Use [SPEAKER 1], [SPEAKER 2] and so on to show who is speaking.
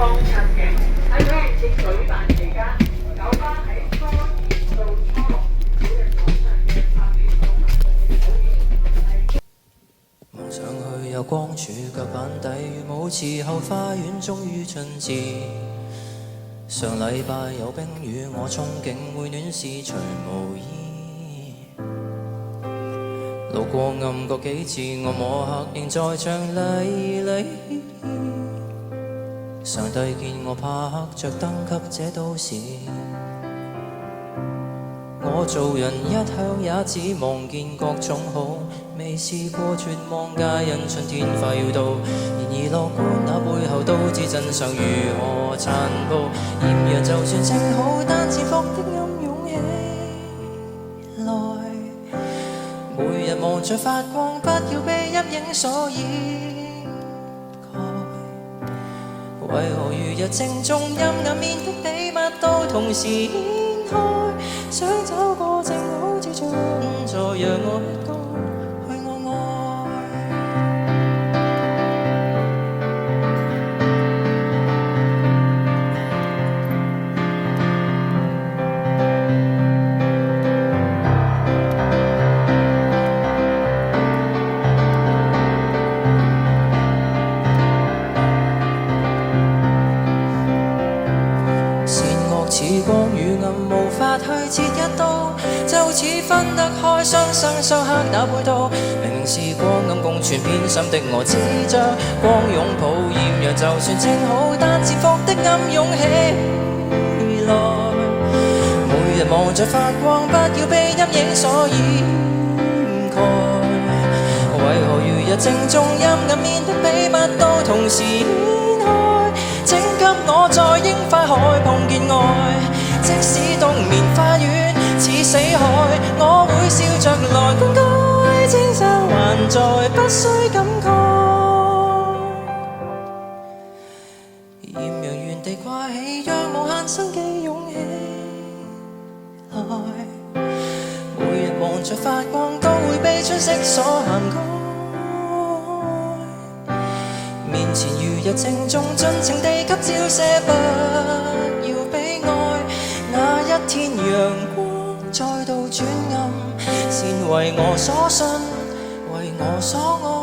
[SPEAKER 1] 放陳景喺鬼影節舉辦期間，九巴喺初二到初六每日早上嘅8點到9點
[SPEAKER 2] 望上去有光柱，腳板底如舞池後花園終於盡致。上禮拜有冰雨，我憧憬會暖是除毛衣。路過暗角幾次，我摸黑仍在像麗麗。上帝見我怕黑，着燈給這都市。我做人一向也只望見各種好，未試過絕望，皆因春天快要到。然而樂觀那背後都知真相如何殘暴。豔陽就算正好，但潛伏的暗湧起來。每日望着發光，不要被陰影所掩蓋。為何如日正中陰暗面的秘密都同時掀開？想找個正好之處，再讓我一個去我愛。善惡似光與暗，無法去切一刀，就似分得開雙生雙克那配套。明明是光暗共存，偏心的我只將光擁抱。豔陽就算正好，但潛伏的暗湧起來。每日望着發光，不要被陰影所掩蓋。為何如日正中陰暗面的秘密都同時掀開？請給我在櫻花海碰見愛，即使冬眠花園似死海，我會笑着來灌溉。青山還在，不需感慨。豔陽原地掛起，讓無限生機湧起來。每日望着發光，都會被春色所涵蓋。面前如日正中，盡情地給照射，不要悲哀。那一天陽光再度轉暗，先為我所信，為我所愛。